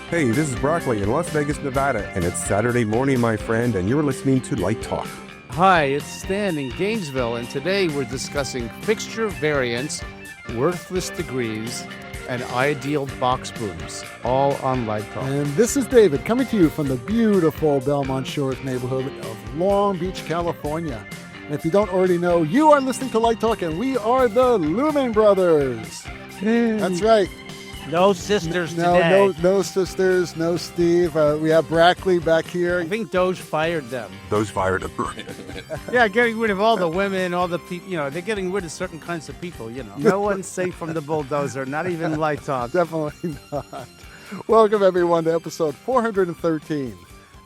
Hey, this is Brackley in Las Vegas, Nevada, and it's Saturday morning, my friend, and you're listening to Light Talk. Hi, it's Stan in Gainesville, and today we're discussing fixture variants, worthless degrees, and ideal box booms, all on Light Talk. And this is David coming to you from the beautiful Belmont Shores neighborhood of Long Beach, California. And if you don't already know, you are listening to Light Talk, and we are the Lumen Brothers. That's right. No sisters today. No sisters, no Steve. We have Brackley back here. I think DOGE fired them. Those fired up. Yeah, getting rid of all the women, all the people. They're getting rid of certain kinds of people. No one's safe from the bulldozer. Not even Light Talk. Definitely not. Welcome everyone to episode 413.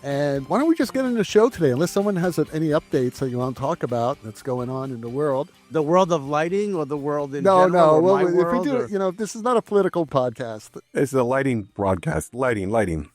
And why don't we just get into the show today, unless someone has any updates that you want to talk about that's going on in the world. The world of lighting or the world in general? No. Or Well, my if world, we do, this is not a political podcast. It's a lighting broadcast. Lighting.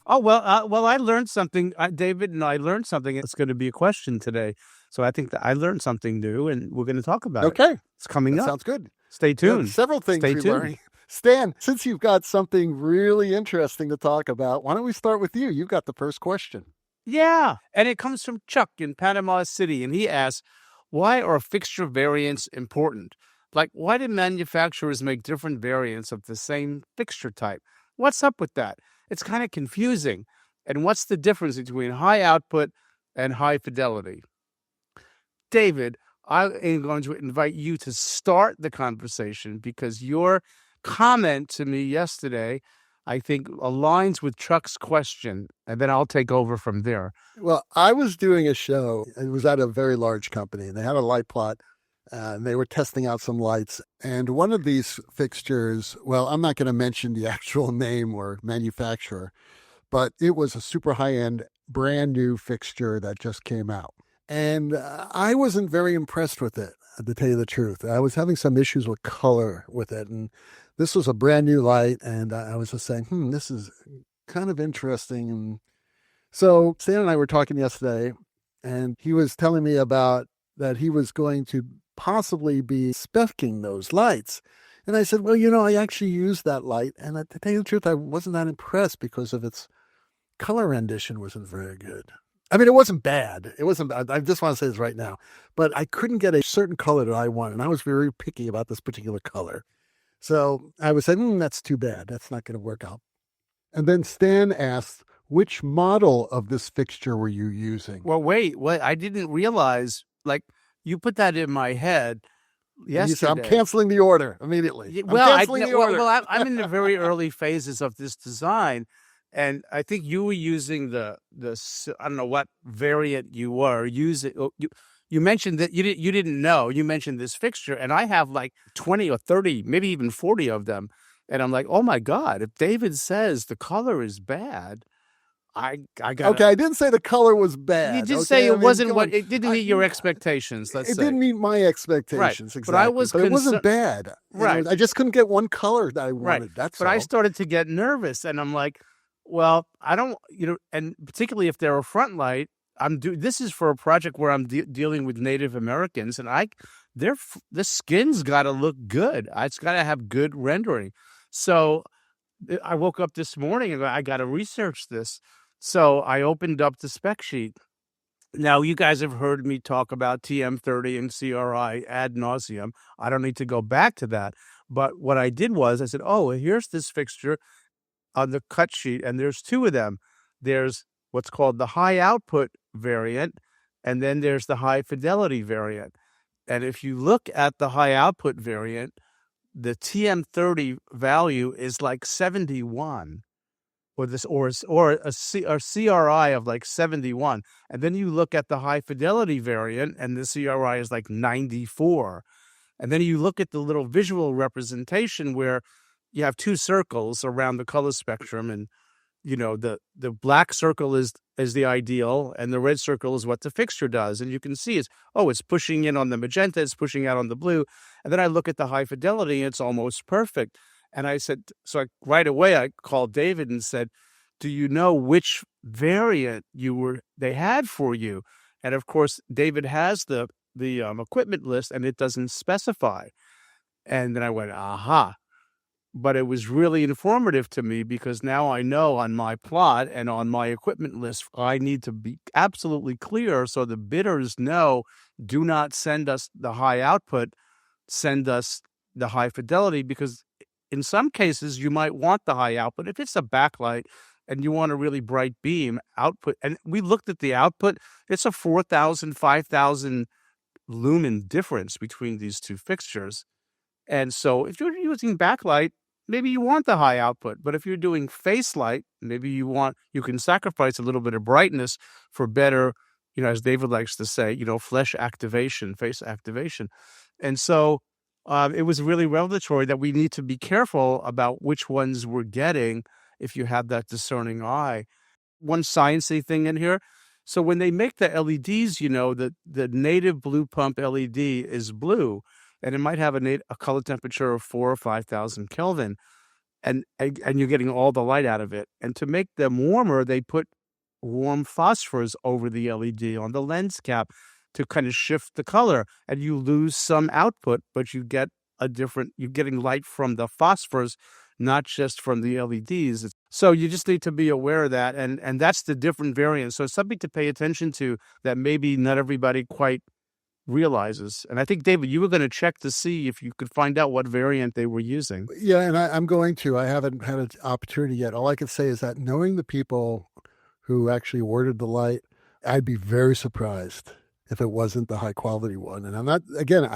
Oh, well, I learned something. David and I learned something. It's going to be a question today. So I think that I learned something new, and we're going to talk about it. Okay. It's coming up. Sounds good. Stay tuned. Several things Stay we tuned. learned. Stan, since you've got something really interesting to talk about, why don't we start with you? You've got the first question. Yeah, and it comes from Chuck in Panama City, and he asks, why are fixture variants important? Like, why do manufacturers make different variants of the same fixture type? What's up with that? It's kind of confusing. And what's the difference between high output and high fidelity? David, I am going to invite you to start the conversation because your comment to me yesterday, I think, aligns with Chuck's question, and then I'll take over from there. Well, I was doing a show. It was at a very large company, and they had a light plot, and they were testing out some lights. And one of these fixtures, well, I'm not going to mention the actual name or manufacturer, but it was a super high-end, brand new fixture that just came out. And I wasn't very impressed with it, to tell you the truth. I was having some issues with color with it, and this was a brand new light, and I was just saying, this is kind of interesting. And so Stan and I were talking yesterday, and he was telling me about that he was going to possibly be speccing those lights. And I said, well, I actually used that light, and to tell you the truth, I wasn't that impressed because of its color rendition wasn't very good. I mean, it wasn't bad. It wasn't bad. I just want to say this right now. But I couldn't get a certain color that I wanted, and I was very picky about this particular color. So I was saying, that's too bad. That's not going to work out. And then Stan asked, which model of this fixture were you using? Well, wait. I didn't realize, you put that in my head yesterday. You said, I'm canceling the order immediately. I'm in the very early phases of this design, and I think you were using the I don't know what variant you were using. You mentioned that you didn't know. You mentioned this fixture, and I have like 20 or 30, maybe even 40 of them. And I'm like, oh my God, if David says the color is bad, I got Okay, I didn't say the color was bad. You did say it wasn't it didn't meet your expectations, let's say. It didn't meet my expectations, right. Exactly. But it wasn't bad. Right. I just couldn't get one color that I wanted. Right. That's but all. I started to get nervous, and I'm like, well, I don't, and particularly if they're a front light, this is for a project where I'm dealing with Native Americans, and the skin's got to look good. It's got to have good rendering. So I woke up this morning and I got to research this. So I opened up the spec sheet. Now, you guys have heard me talk about TM30 and CRI ad nauseum. I don't need to go back to that. But what I did was I said, here's this fixture on the cut sheet, and there's two of them. There's what's called the high output variant, and then there's the high fidelity variant. And if you look at the high output variant, the TM30 value is like 71, or a CRI of like 71. And then you look at the high fidelity variant, and the CRI is like 94. And then you look at the little visual representation where you have two circles around the color spectrum, and the black circle is the ideal, and the red circle is what the fixture does. And you can see it's pushing in on the magenta, it's pushing out on the blue. And then I look at the high fidelity, and it's almost perfect. And I said, right away I called David and said, do you know which variant they had for you? And of course, David has the equipment list, and it doesn't specify. And then I went, aha. but it was really informative to me because now I know on my plot and on my equipment list, I need to be absolutely clear so the bidders know, do not send us the high output, send us the high fidelity, because in some cases you might want the high output. If it's a backlight and you want a really bright beam output, and we looked at the output, it's a 4,000, 5,000 lumen difference between these two fixtures. And so if you're using backlight, maybe you want the high output. But if you're doing face light, maybe you can sacrifice a little bit of brightness for better, as David likes to say, flesh activation, face activation. And so it was really revelatory that we need to be careful about which ones we're getting if you have that discerning eye. One sciencey thing in here. So when they make the LEDs, the native blue pump LED is blue, and it might have a color temperature of 4,000 or 5,000 Kelvin, and you're getting all the light out of it. And to make them warmer, they put warm phosphors over the LED on the lens cap to kind of shift the color, and you lose some output, but you're getting light from the phosphors, not just from the LEDs. So you just need to be aware of that, and that's the different variants. So it's something to pay attention to that maybe not everybody quite realizes. And I think, David, you were going to check to see if you could find out what variant they were using. Yeah, and I'm going to. I haven't had an opportunity yet. All I can say is that knowing the people who actually ordered the light, I'd be very surprised if it wasn't the high quality one. And I'm not, again,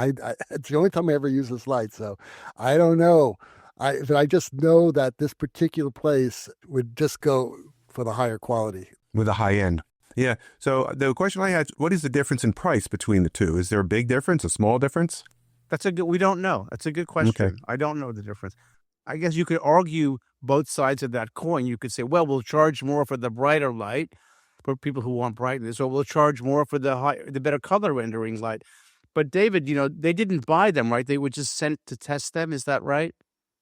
it's the only time I ever use this light, so I don't know. I just know that this particular place would just go for the higher quality. With a high end. Yeah. So the question I had, what is the difference in price between the two? Is there a big difference, a small difference? We don't know. That's a good question. Okay. I don't know the difference. I guess you could argue both sides of that coin. You could say, well, we'll charge more for the brighter light for people who want brightness, or we'll charge more for the better color rendering light. But David, they didn't buy them, right? They were just sent to test them. Is that right?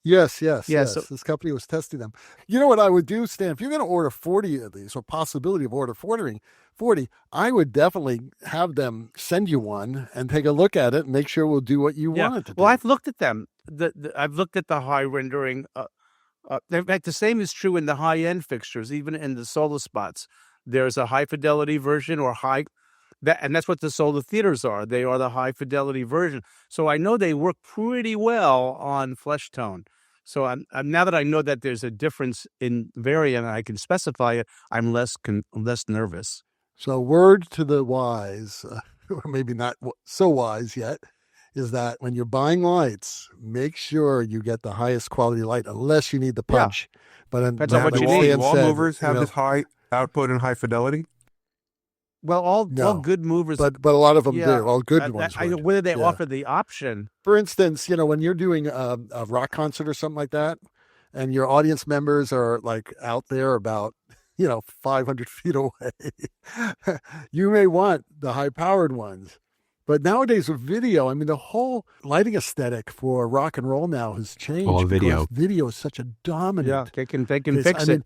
Yes. So, this company was testing them. You know what I would do, Stan? If you're going to order 40 of these, or possibility of ordering 40, I would definitely have them send you one and take a look at it and make sure we'll do what you want it to do. Well, I've looked at them. I've looked at the high rendering. In fact, the same is true in the high-end fixtures, even in the solar spots. There's a high-fidelity version or and that's what the solar theaters are. They are the high-fidelity version. So I know they work pretty well on flesh tone. So now that I know that there's a difference in variant and I can specify it, I'm less nervous. So word to the wise, or maybe not so wise yet, is that when you're buying lights, make sure you get the highest quality light, unless you need the punch. Yeah. But that's what you need. Wall movers have this high output and high fidelity? Well, all good movers, but a lot of them do. All good ones. Whether they offer the option. For instance, when you're doing a rock concert or something like that, and your audience members are like out there about 500 feet away, you may want the high-powered ones. But nowadays with video, the whole lighting aesthetic for rock and roll now has changed. All video. Video is such a dominant. Yeah, they can fix it.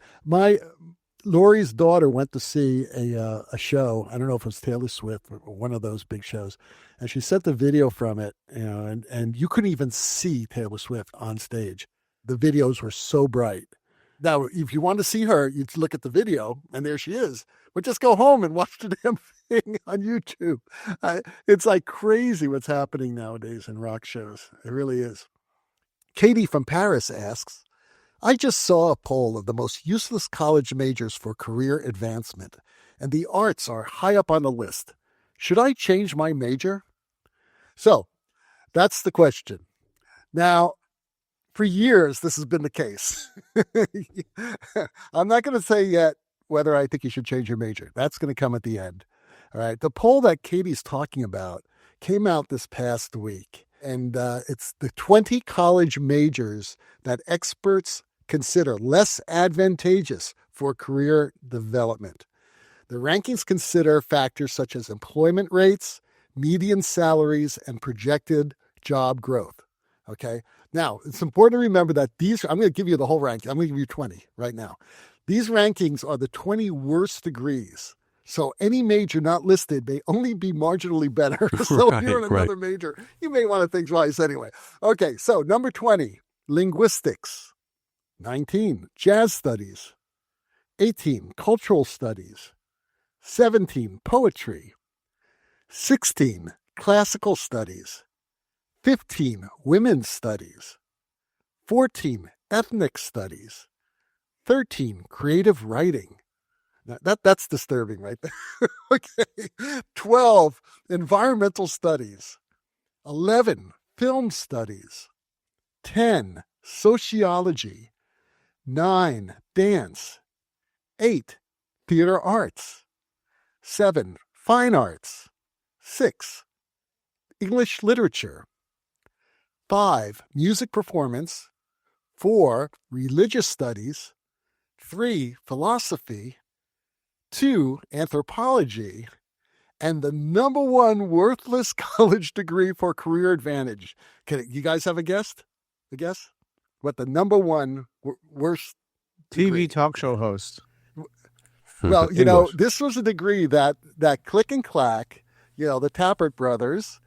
Lori's daughter went to see a show. I don't know if it was Taylor Swift or one of those big shows. And she sent the video from it, and you couldn't even see Taylor Swift on stage. The videos were so bright. Now, if you want to see her, you'd look at the video, and there she is. But just go home and watch the damn thing on YouTube. It's like crazy what's happening nowadays in rock shows. It really is. Katie from Paris asks, I just saw a poll of the most useless college majors for career advancement, and the arts are high up on the list. Should I change my major? So, that's the question. Now, for years, this has been the case. I'm not going to say yet whether I think you should change your major. That's going to come at the end. All right. The poll that Katie's talking about came out this past week, and it's the 20 college majors that experts consider less advantageous for career development. The rankings consider factors such as employment rates, median salaries, and projected job growth. Okay. Now, it's important to remember that I'm going to give you the whole ranking. I'm going to give you 20 right now. These rankings are the 20 worst degrees. So any major not listed may only be marginally better. So if you're in another major, you may want to think twice anyway. Okay, so number 20, linguistics. 19, jazz studies. 18, cultural studies. 17, poetry. 16, classical studies. 15, women's studies. 14, ethnic studies. 13, creative writing. Now, that's disturbing right there. Okay. 12, environmental studies. 11, film studies. 10, sociology. 9, dance. 8, theater arts. 7, fine arts. 6, English literature. 5, music performance. 4, religious studies. 3, philosophy. 2, anthropology. And the number one worthless college degree for career advantage. You guys have a guess? A guess? What the number one worst degree? TV talk show host. Well, you know, this was a degree that Click and Clack, you know, the Tappert brothers,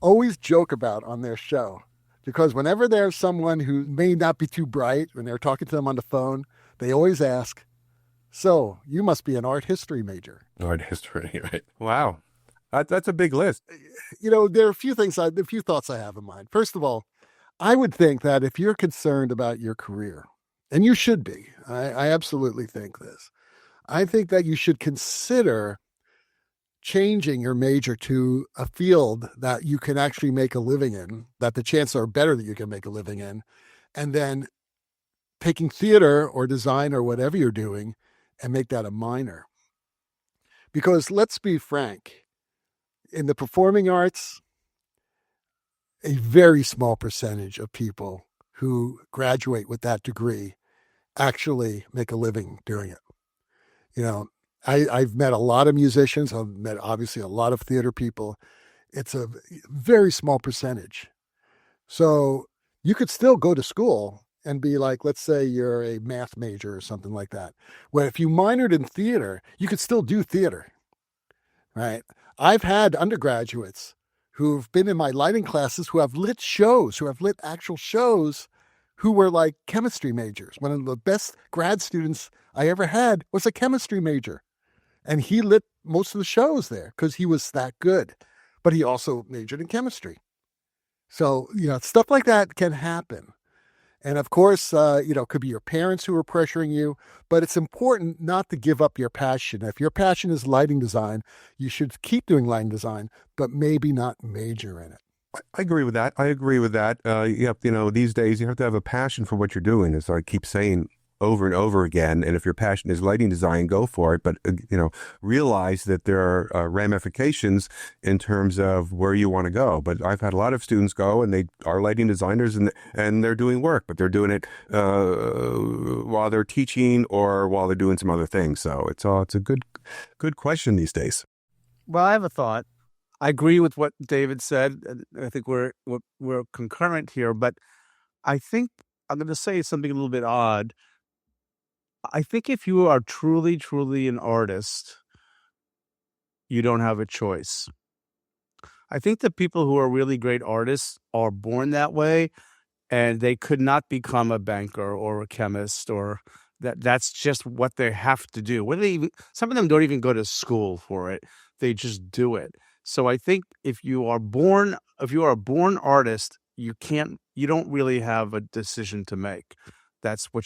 always joke about on their show. Because whenever there's someone who may not be too bright, when they're talking to them on the phone, they always ask, so you must be an art history major. Art history, right? Wow. That's a big list. You know, there are a few thoughts I have in mind. First of all, I would think that if you're concerned about your career, and you should be, I absolutely think this, I think that you should consider changing your major to a field that you can actually make a living in, that the chances are better that you can make a living in, and then taking theater or design or whatever you're doing and make that a minor. Because let's be frank, in the performing arts, a very small percentage of people who graduate with that degree actually make a living doing it. You know, I've met a lot of musicians. I've met obviously a lot of theater people. It's a very small percentage. So you could still go to school and be like, let's say you're a math major or something like that. Well, if you minored in theater, you could still do theater, right? I've had undergraduates who've been in my lighting classes who have lit shows, who have lit actual shows, who were like chemistry majors. One of the best grad students I ever had was a chemistry major. And he lit most of the shows there because he was that good. But he also majored in chemistry. So, you know, stuff like that can happen. And of course, you know, it could be your parents who are pressuring you, but it's important not to give up your passion. If your passion is lighting design, you should keep doing lighting design, but maybe not major in it. I agree with that. You know, these days you have to have a passion for what you're doing, as I keep saying over and over again. And if your passion is lighting design, go for it. But, you know, realize that there are ramifications in terms of where you want to go. But I've had a lot of students go and they are lighting designers and they're doing work, but they're doing it while they're teaching or while they're doing some other things. So it's a good question these days. Well, I have a thought. I agree with what David said. I think we're concurrent here, but I think I'm going to say something a little bit odd. I think if you are truly, truly an artist, you don't have a choice. I think the people who are really great artists are born that way, and they could not become a banker or a chemist, or that's just what they have to do. Some of them don't even go to school for it. They just do it. So I think if you are a born artist, you don't really have a decision to make. That's what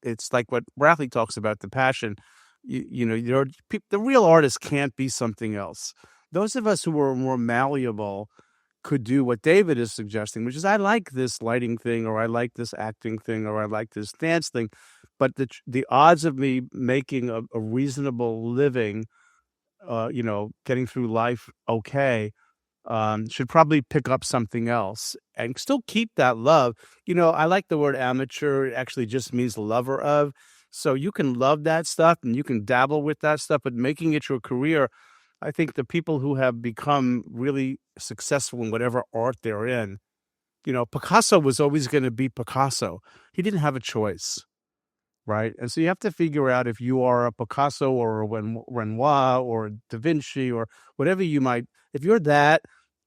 it's like what Brackley talks about, the passion. You know, the real artist can't be something else. Those of us who are more malleable could do what David is suggesting, which is I like this lighting thing, or I like this acting thing, or I like this dance thing. But the odds of me making a reasonable living, you know, getting through life okay, should probably pick up something else and still keep that love. You know, I like the word amateur. It actually just means lover of. So you can love that stuff and you can dabble with that stuff, but making it your career, I think the people who have become really successful in whatever art they're in, you know, Picasso was always going to be Picasso. He didn't have a choice. Right. And so you have to figure out if you are a Picasso or a Renoir or a Da Vinci or whatever if you're that,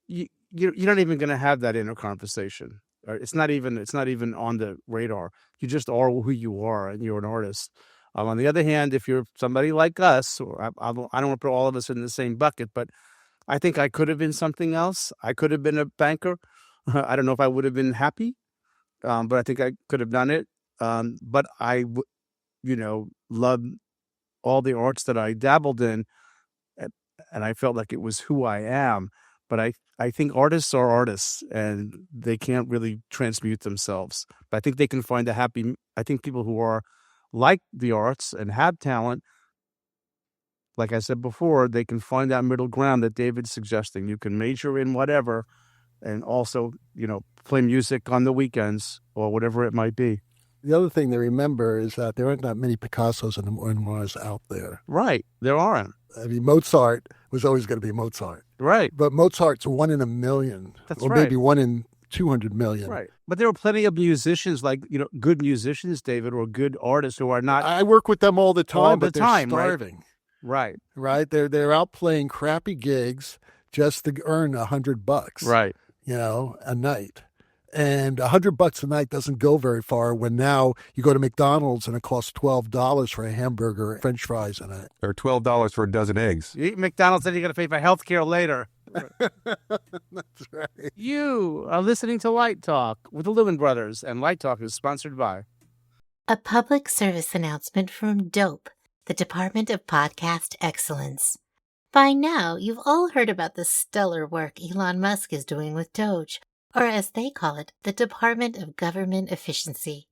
you're not even going to have that inner conversation. Or it's not even on the radar. You just are who you are, and you're an artist. On the other hand, if you're somebody like us, or I don't want to put all of us in the same bucket, but I think I could have been something else. I could have been a banker. I don't know if I would have been happy, but I think I could have done it. But I, loved all the arts that I dabbled in, and I felt like it was who I am. But I think artists are artists, and they can't really transmute themselves. But I think they can find I think people who are like the arts and have talent, like I said before, they can find that middle ground that David's suggesting. You can major in whatever and also, play music on the weekends or whatever it might be. The other thing to remember is that there aren't that many Picassos and Renoirs out there. Right. There aren't. I mean, Mozart was always going to be Mozart. Right. But Mozart's 1 in a million. That's or right. Maybe 1 in 200 million. Right. But there are plenty of musicians, like, good musicians, David, or good artists who are not. I work with them all the time, but they're starving. Right. Right. They're out playing crappy gigs just to earn $100. Right. A night. And $100 a night doesn't go very far when now you go to McDonald's and it costs $12 for a hamburger, French fries, and it. Or $12 for a dozen eggs. You eat McDonald's, then you're going to pay for health care later. That's right. You are listening to Light Talk with the Lumen Brothers, and Light Talk is sponsored by a public service announcement from DOPE, the Department of Podcast Excellence. By now, you've all heard about the stellar work Elon Musk is doing with DOGE, or as they call it, the Department of Government Efficiency.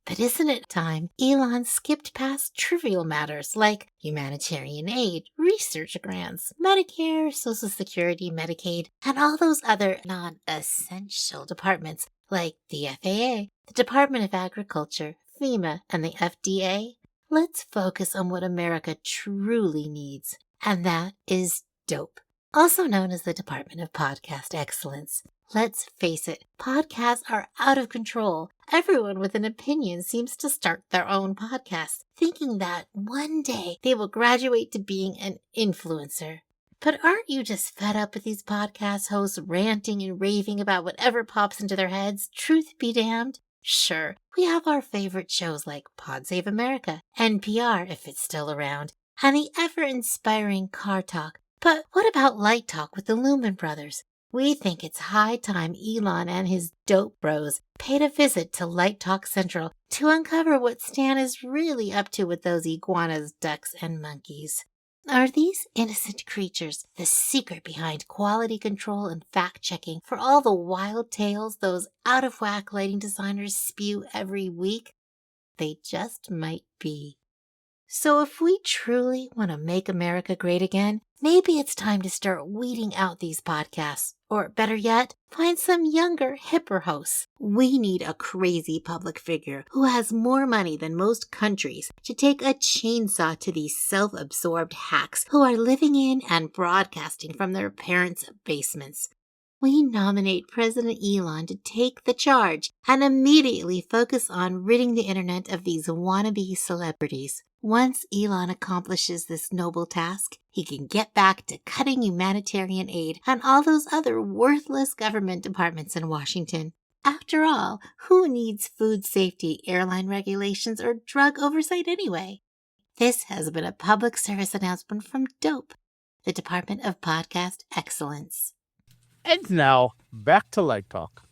But isn't it time Elon skipped past trivial matters like humanitarian aid, research grants, Medicare, Social Security, Medicaid, and all those other non-essential departments like the FAA, the Department of Agriculture, FEMA, and the FDA? Let's focus on what America truly needs, and that is DOPE, also known as the Department of Podcast Excellence. Let's face it, podcasts are out of control. Everyone with an opinion seems to start their own podcast, thinking that one day they will graduate to being an influencer. But aren't you just fed up with these podcast hosts ranting and raving about whatever pops into their heads? Truth be damned. Sure, we have our favorite shows like Pod Save America, NPR if it's still around, and the ever-inspiring Car Talk. But what about Light Talk with the Lumen Brothers? We think it's high time Elon and his DOGE-Bros paid a visit to Light Talk Central to uncover what Stan is really up to with those iguanas, ducks, and monkeys. Are these innocent creatures the secret behind quality control and fact-checking for all the wild tales those out-of-whack lighting designers spew every week? They just might be. So if we truly want to make America great again, maybe it's time to start weeding out these podcasts. Or better yet, find some younger, hipper hosts. We need a crazy public figure who has more money than most countries to take a chainsaw to these self-absorbed hacks who are living in and broadcasting from their parents' basements. We nominate President Elon to take the charge and immediately focus on ridding the internet of these wannabe celebrities. Once Elon accomplishes this noble task, he can get back to cutting humanitarian aid and all those other worthless government departments in Washington. After all, who needs food safety, airline regulations, or drug oversight anyway? This has been a public service announcement from DOPE, the Department of Podcast Excellence. And now, back to Light Talk.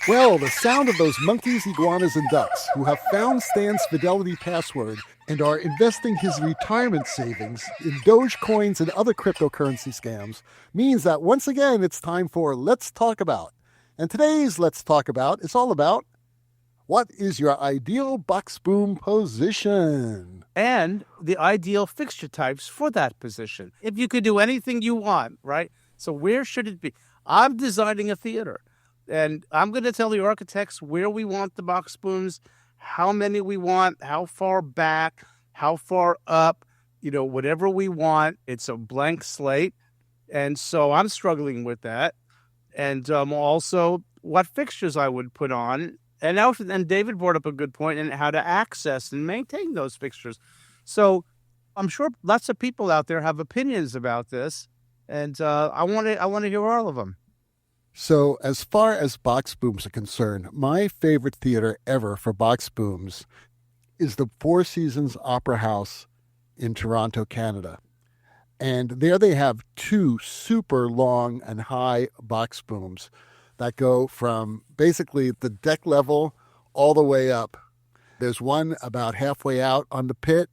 Well, the sound of those monkeys, iguanas, and ducks who have found Stan's fidelity password and are investing his retirement savings in Dogecoins and other cryptocurrency scams means that once again it's time for Let's Talk About. And today's Let's Talk About is all about what is your ideal box boom position? And the ideal fixture types for that position. If you could do anything you want, right? So where should it be? I'm designing a theater. And I'm going to tell the architects where we want the box booms, how many we want, how far back, how far up, whatever we want. It's a blank slate. And so I'm struggling with that. And also what fixtures I would put on. And David brought up a good point in how to access and maintain those fixtures. So I'm sure lots of people out there have opinions about this. and I want to hear all of them. So as far as box booms are concerned, my favorite theater ever for box booms is the Four Seasons Opera House in Toronto, Canada. And there they have two super long and high box booms that go from basically the deck level all the way up. There's one about halfway out on the pit,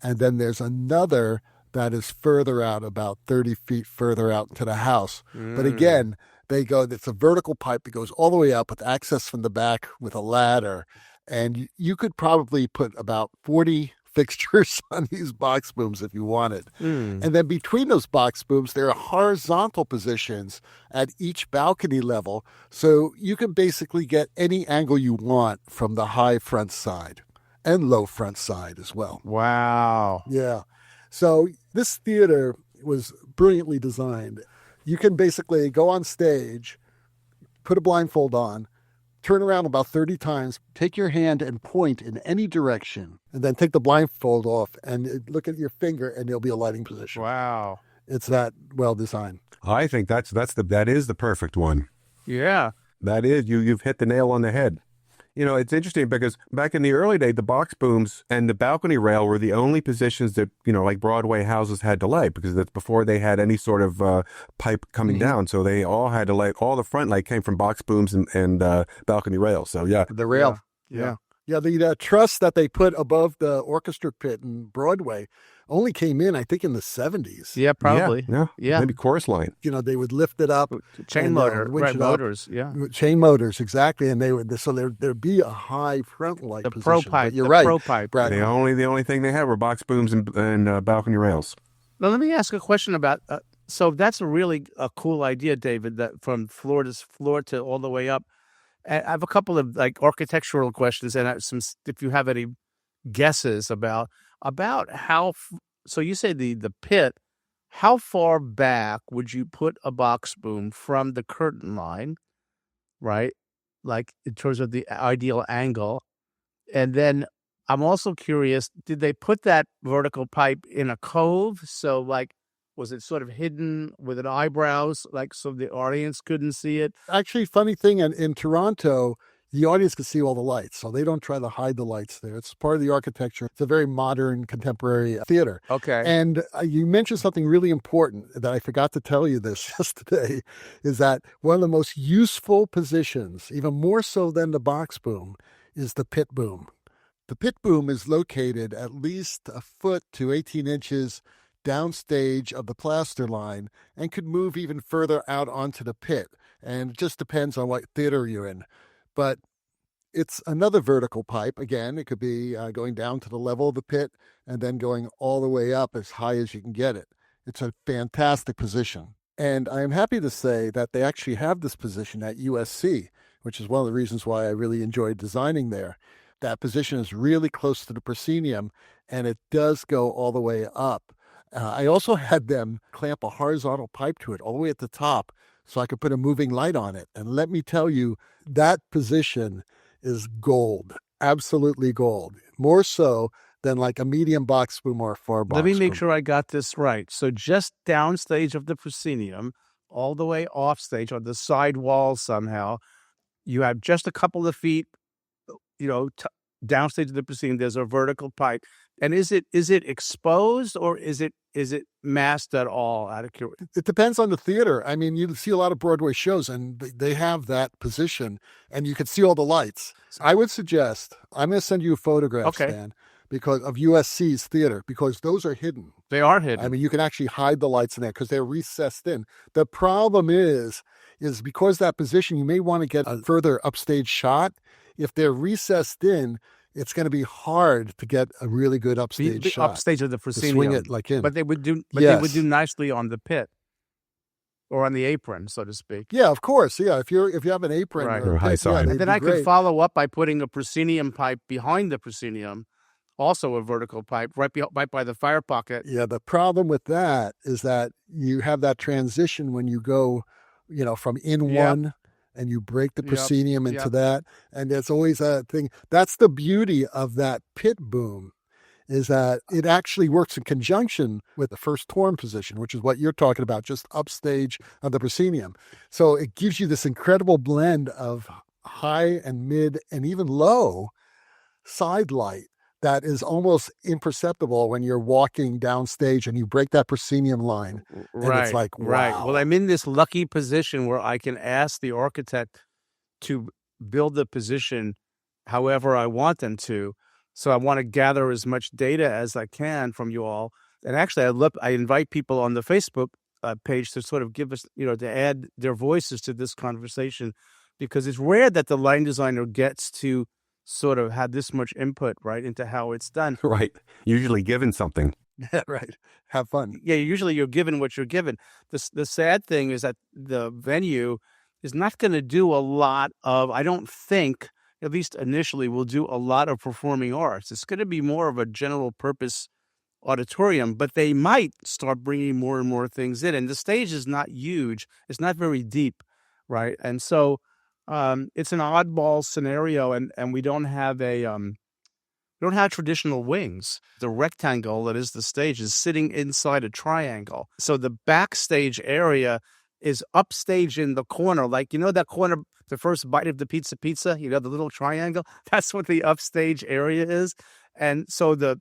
and then there's another that is further out, about 30 feet further out into the house. But again, it's a vertical pipe that goes all the way up with access from the back with a ladder. And you could probably put about 40 fixtures on these box booms if you wanted. And then between those box booms, there are horizontal positions at each balcony level. So you can basically get any angle you want from the high front side and low front side as well. Wow. Yeah. So this theater was brilliantly designed. You can basically go on stage, put a blindfold on, turn around about 30 times, take your hand and point in any direction, and then take the blindfold off and look at your finger, and there'll be a lighting position. Wow. It's that well designed. I think that is the perfect one. Yeah. That is, you've hit the nail on the head. You know, it's interesting because back in the early day, the box booms and the balcony rail were the only positions that, like Broadway houses had to light, because that's before they had any sort of pipe coming down. So they all had to light, all the front light came from box booms and balcony rails. So, yeah. The rail. Yeah. Yeah, the truss that they put above the orchestra pit in Broadway only came in, I think, in the 70s. Yeah, probably. Yeah. Maybe chorus line. They would lift it up. Chain motor, right? Motors, yeah. Chain motors, exactly. And there'd be a high front light The position. pro pipe. But you're the right, pro pipe. Brad. The only thing they had were box booms and balcony rails. Now, let me ask a question about. So that's a really cool idea, David. That from floor to all the way up. And I have a couple of architectural questions, and if you have any guesses about how. So you say the pit. How far back would you put a box boom from the curtain line, right? Like in terms of the ideal angle, and then I'm also curious: did they put that vertical pipe in a cove? So was it sort of hidden with an eyebrows, so the audience couldn't see it? Actually, funny thing, in Toronto, the audience can see all the lights, so they don't try to hide the lights there. It's part of the architecture. It's a very modern, contemporary theater. Okay. And you mentioned something really important that I forgot to tell you this yesterday, is that one of the most useful positions, even more so than the box boom, is the pit boom. The pit boom is located at least a foot to 18 inches downstage of the plaster line and could move even further out onto the pit. And it just depends on what theater you're in. But it's another vertical pipe. Again, it could be going down to the level of the pit and then going all the way up as high as you can get it. It's a fantastic position. And I am happy to say that they actually have this position at USC, which is one of the reasons why I really enjoyed designing there. That position is really close to the proscenium, and it does go all the way up. I also had them clamp a horizontal pipe to it all the way at the top so I could put a moving light on it. And let me tell you, that position is gold, absolutely gold, more so than a medium box boom or a far box boom. Let me make sure I got this right. So just downstage of the proscenium, all the way off stage on the side wall somehow, you have just a couple of feet, downstage of the proscenium, there's a vertical pipe. And is it exposed or is it masked at all, out of curiosity? It depends on the theater. I mean, you see a lot of Broadway shows and they have that position and you can see all the lights. I would suggest, I'm going to send you a photograph, Stan, because of USC's theater, because those are hidden. They are hidden. I mean, you can actually hide the lights in there because they're recessed in. The problem is because that position, you may want to get a further upstage shot. If they're recessed in, it's going to be hard to get a really good upstage shot. Upstage of the proscenium. Swing it in. But they would do. They would do nicely on the pit, or on the apron, so to speak. Yeah, of course. Yeah, if you have an apron or a high pit, side. And then I could follow up by putting a proscenium pipe behind the proscenium, also a vertical pipe right by the fire pocket. Yeah, the problem with that is that you have that transition when you go, from one. And you break the proscenium into that. And there's always a thing. That's the beauty of that pit boom, is that it actually works in conjunction with the first torn position, which is what you're talking about, just upstage of the proscenium. So it gives you this incredible blend of high and mid and even low side light that is almost imperceptible when you're walking downstage and you break that proscenium line. And it's like, wow. Right. Well, I'm in this lucky position where I can ask the architect to build the position however I want them to. So I want to gather as much data as I can from you all. And actually, I invite people on the Facebook page to sort of give us, to add their voices to this conversation, because it's rare that the line designer gets to sort of have this much input, right, into how it's done. Right. Usually given something. Yeah, right. Have fun. Yeah, usually you're given what you're given. The sad thing is that the venue is not going to do a lot of, I don't think, at least initially, will do a lot of performing arts. It's going to be more of a general purpose auditorium, but they might start bringing more and more things in. And the stage is not huge. It's not very deep, right? And so it's an oddball scenario, and we don't have traditional wings. The rectangle that is the stage is sitting inside a triangle. So the backstage area is upstage in the corner, like, that corner, the first bite of the pizza, the little triangle, that's what the upstage area is. And so the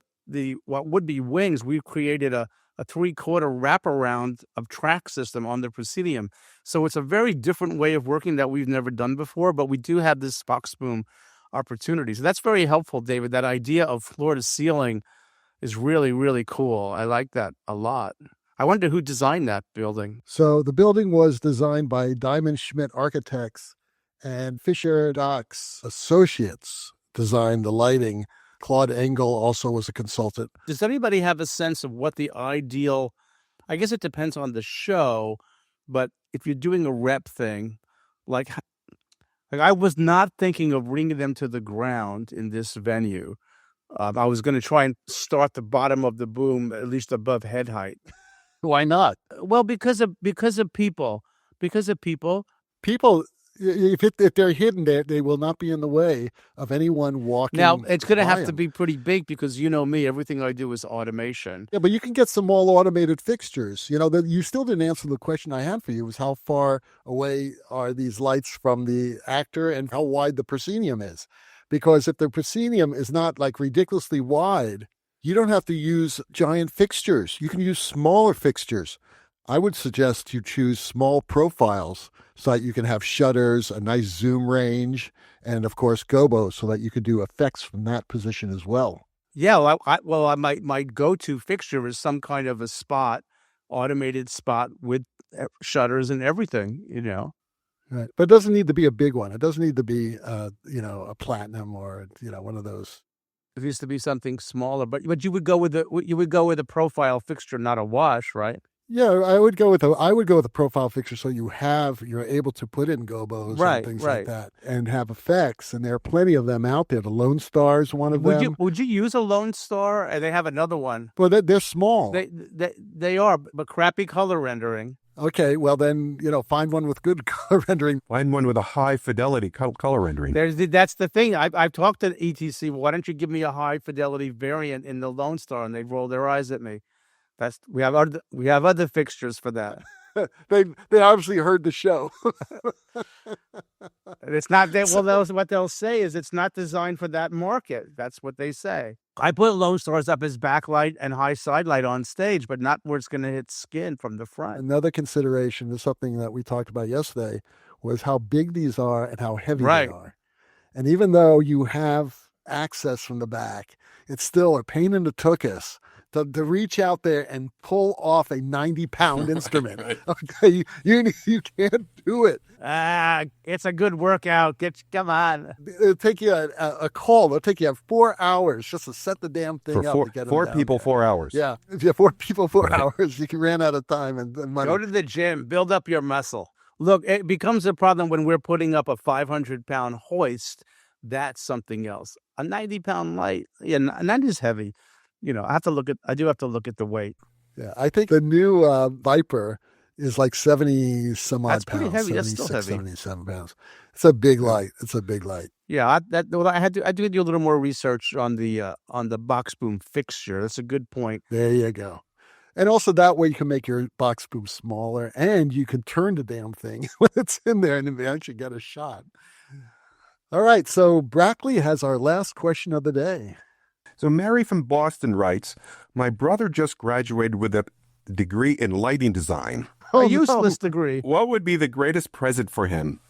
what would be wings, we created a 3/4 wraparound of track system on the proscenium. So it's a very different way of working that we've never done before, but we do have this box boom opportunity. So that's very helpful, David. That idea of floor to ceiling is really, really cool. I like that a lot. I wonder who designed that building. So the building was designed by Diamond Schmidt Architects, and Fisher Docs Associates designed the lighting. Claude Engel also was a consultant. Does anybody have a sense of what the ideal, I guess it depends on the show, but if you're doing a rep thing, like I was not thinking of bringing them to the ground in this venue. I was going to try and start the bottom of the boom at least above head height. Why not? Well, because of people. People, if they're hidden there, they will not be in the way of anyone walking. Now, it's going to have to be pretty big because you know me, everything I do is automation. Yeah, but you can get some all automated fixtures. You still didn't answer the question I had for you, was how far away are these lights from the actor and how wide the proscenium is. Because if the proscenium is not like ridiculously wide, you don't have to use giant fixtures. You can use smaller fixtures. I would suggest you choose small profiles so that you can have shutters, a nice zoom range, and of course gobos so that you could do effects from that position as well. Yeah, my go-to fixture is some kind of a spot, automated spot with shutters and everything, Right, but it doesn't need to be a big one. It doesn't need to be, a platinum or one of those. It needs to be something smaller, but you would go with a profile fixture, not a wash, right? Yeah, I would go with a profile fixture so you're able to put in gobos and things like that and have effects, and there are plenty of them out there. The Lone Star is one of them. Would you use a Lone Star? And they have another one. Well, they're small. They are, but crappy color rendering. Okay, well then, find one with good color rendering. Find one with a high fidelity color rendering. That's the thing. I've talked to ETC. Why don't you give me a high fidelity variant in the Lone Star? And they roll their eyes at me. We have other fixtures for that. They obviously heard the show. It's not that. Well, what they'll say is it's not designed for that market. That's what they say. I put Lone Stars up as backlight and high side light on stage, but not where it's going to hit skin from the front. Another consideration is something that we talked about yesterday was how big these are and how heavy they are. And even though you have access from the back, it's still a pain in the tuchus to reach out there and pull off a 90-pound instrument. Right. Okay, you can't do it. It's a good workout. Come on. It'll take you a call. It'll take you 4 hours just to set the damn thing up. To get four people, 4 hours. Yeah, if you have 4 people, 4 hours, you ran out of time and money. Go to the gym, build up your muscle. Look, it becomes a problem when we're putting up a 500-pound hoist. That's something else. A 90-pound light, 90 is heavy. I do have to look at the weight. Yeah, I think the new Viper is like 70 some odd pounds. That's pretty heavy. That's still heavy. 77 pounds. It's a big light. Yeah, I do do a little more research on the box boom fixture. That's a good point. There you go. And also that way you can make your box boom smaller and you can turn the damn thing when it's in there and actually get a shot. All right, so Brackley has our last question of the day. So Mary from Boston writes, my brother just graduated with a degree in lighting design. Oh, A useless no. degree. What would be the greatest present for him?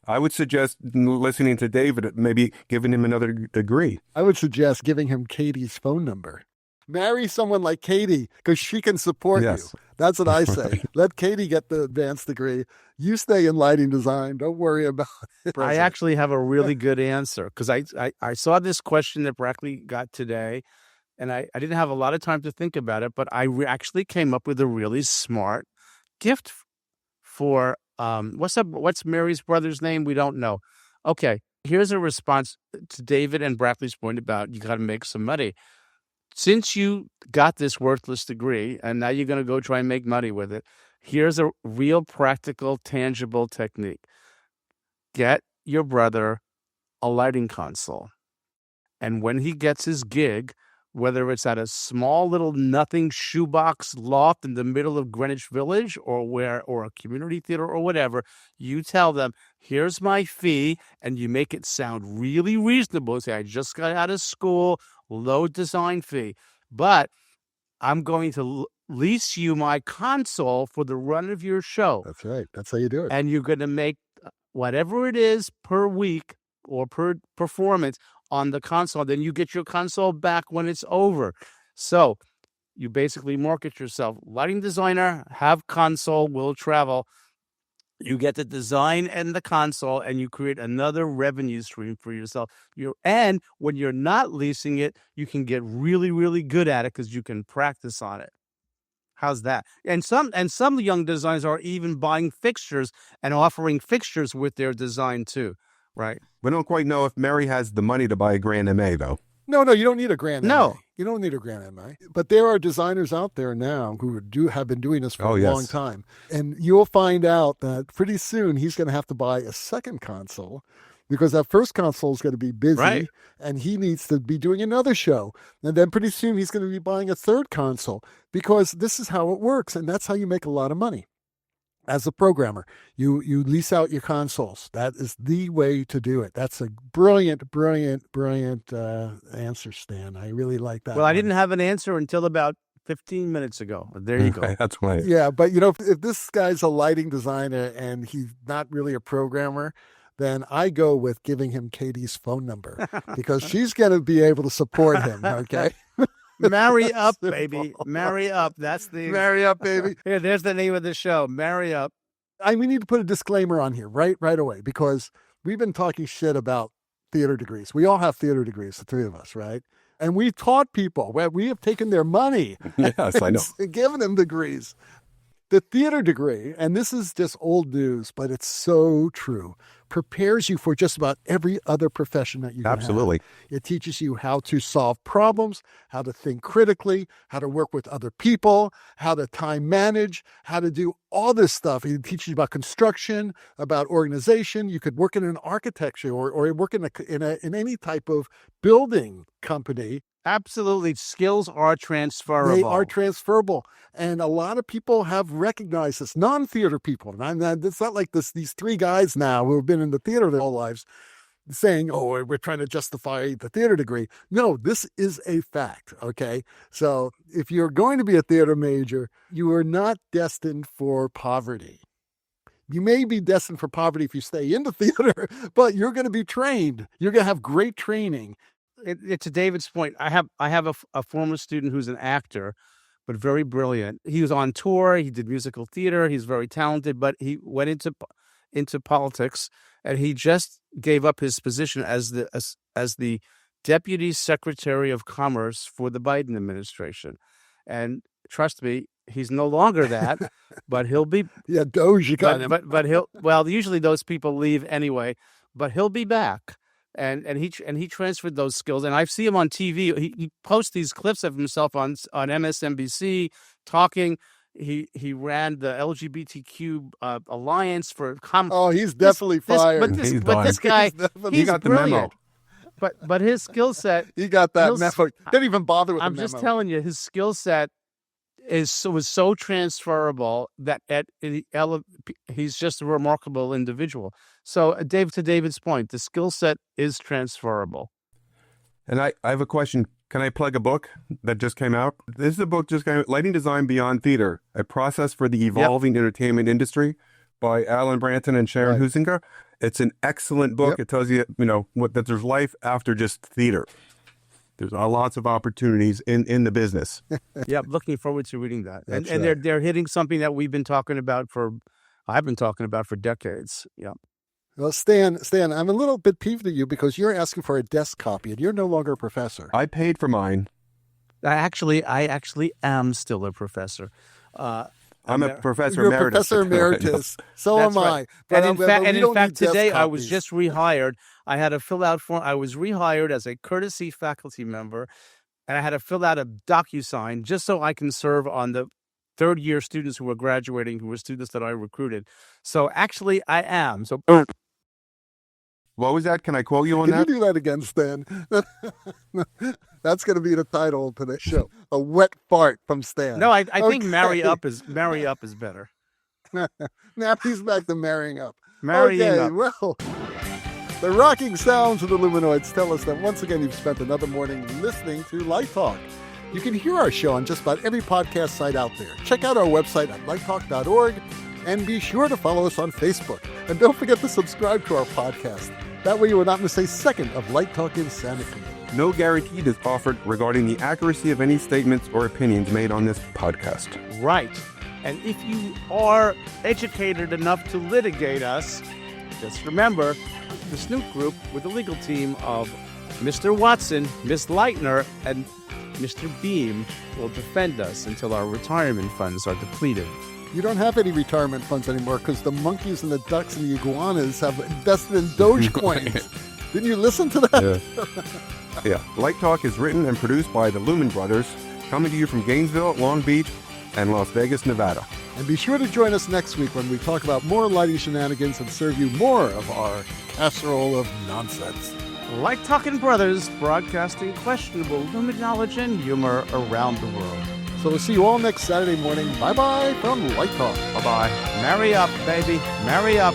I would suggest listening to David, maybe giving him another degree. I would suggest giving him Katie's phone number. Marry someone like Katie because she can support Yes. you. That's what I say. Let Katie get the advanced degree. You stay in lighting design. Don't worry about it. I actually have a really good answer because I saw this question that Brackley got today, and I didn't have a lot of time to think about it, but I actually came up with a really smart gift for what's Mary's brother's name? We don't know. Okay, here's a response to David and Brackley's point about you got to make some money. Since you got this worthless degree and now you're going to go try and make money with it, here's a real practical, tangible technique. Get your brother a lighting console. And when he gets his gig, whether it's at a small little nothing shoebox loft in the middle of Greenwich Village or a community theater or whatever, you tell them, here's my fee, and you make it sound really reasonable. Say, I just got out of school, low design fee, but I'm going to lease you my console for the run of your show. That's right. That's how you do it. And you're going to make whatever it is per week or per performance on the console. Then you get your console back when it's over. So you basically market yourself. Lighting designer, have console, will travel. You get the design and the console, and you create another revenue stream for yourself. And when you're not leasing it, you can get really, really good at it because you can practice on it. How's that? And some young designers are even buying fixtures and offering fixtures with their design too, right? We don't quite know if Mary has the money to buy a Grand MA, though. No, you don't need a Grand No. MA. You don't need a Grand MA. But there are designers out there now who have been doing this for a long time. And you'll find out that pretty soon he's going to have to buy a second console because that first console is going to be busy, Right. and he needs to be doing another show. And then pretty soon he's going to be buying a third console because this is how it works. And that's how you make a lot of money. As a programmer, you lease out your consoles. That is the way to do it. That's a brilliant answer, Stan. I really like that. Well, I didn't have an answer until about 15 minutes ago. There you go. That's right. Yeah, but if this guy's a lighting designer and he's not really a programmer, then I go with giving him Katie's phone number because she's going to be able to support him. Okay. Marry up, baby. Marry up. That's the Marry up, baby. Here, there's the name of the show. Marry up. We need to put a disclaimer on here right away because we've been talking shit about theater degrees. We all have theater degrees, the three of us, right? And we've taught people where we have taken their money. Yes, I know. And given them degrees. The theater degree, and this is just old news, but it's so true, prepares you for just about every other profession that you can Absolutely. have. It teaches you how to solve problems, how to think critically, how to work with other people, how to time manage, how to do all this stuff. It teaches you about construction, about organization. You could work in an architecture or work in any type of building company. Absolutely. Skills are transferable. They are transferable. And a lot of people have recognized this, non-theater people. And it's not like these three guys now who have been in the theater their whole lives saying, oh, we're trying to justify the theater degree. No, this is a fact, okay? So if you're going to be a theater major, you are not destined for poverty. You may be destined for poverty if you stay in the theater, but you're going to be trained. You're going to have great training. To David's point, I have a former student who's an actor, but very brilliant. He was on tour. He did musical theater. He's very talented, but he went into politics, and he just gave up his position as the Deputy Secretary of Commerce for the Biden administration. And trust me, he's no longer that, but he'll be. Yeah, DOGE got him. But he'll. Well, usually those people leave anyway, but he'll be back. And he transferred those skills, and I see him on TV. He posts these clips of himself on MSNBC talking, He ran the LGBTQ alliance for Oh, he's definitely fired. But this guy, He got the memo. brilliant. But his skill set, He got that memo. Didn't even bother with I'm the memo. just telling you, his skill set was so transferable that he's just a remarkable individual. So, to David's point, the skill set is transferable. And I have a question. Can I plug a book that just came out? This is a book just came out, Lighting Design Beyond Theater, A Process for the Evolving Entertainment Industry by Alan Branton and Sharon Huizinga. It's an excellent book. It tells you, that there's life after just theater. There's lots of opportunities in the business. Yeah, looking forward to reading that. And right. they're hitting something that I've been talking about for decades. Yeah. Well, Stan, I'm a little bit peeved at you because you're asking for a desk copy and you're no longer a professor. I paid for mine. I actually am still a professor. I'm a professor You're emeritus. Professor Emeritus. So That's am right. I. But, And in fact, today I was copies. just rehired. I had to fill out I was rehired as a courtesy faculty member, and I had to fill out a DocuSign just so I can serve on the third-year students who were graduating, who were students that I recruited. So actually, I am. So. What was that? Can I quote you on Can that? you do that again, Stan? That's going to be the title of today's show. A wet fart from Stan. No, I think marry up is better. Now he's back to marrying up. Marrying up. Well, the rocking sounds of the Luminoids tell us that once again you've spent another morning listening to Light Talk. You can hear our show on just about every podcast site out there. Check out our website at lighttalk.org and be sure to follow us on Facebook. And don't forget to subscribe to our podcast. That way you will not miss a second of Light Talk insanity. No guarantee is offered regarding the accuracy of any statements or opinions made on this podcast. Right. And if you are educated enough to litigate us, just remember the Snoop Group with the legal team of Mr. Watson, Miss Leitner, and Mr. Beam will defend us until our retirement funds are depleted. You don't have any retirement funds anymore because the monkeys and the ducks and the iguanas have invested in Dogecoins. Didn't you listen to that? Yeah. Light Talk is written and produced by the Lumen Brothers, coming to you from Gainesville, Long Beach, and Las Vegas, Nevada. And be sure to join us next week when we talk about more lighting shenanigans and serve you more of our casserole of nonsense. Like Talking Brothers, broadcasting questionable lumen knowledge and humor around the world. So we'll see you all next Saturday morning. Bye-bye from Light Talk. Bye-bye. Marry up, baby. Marry up.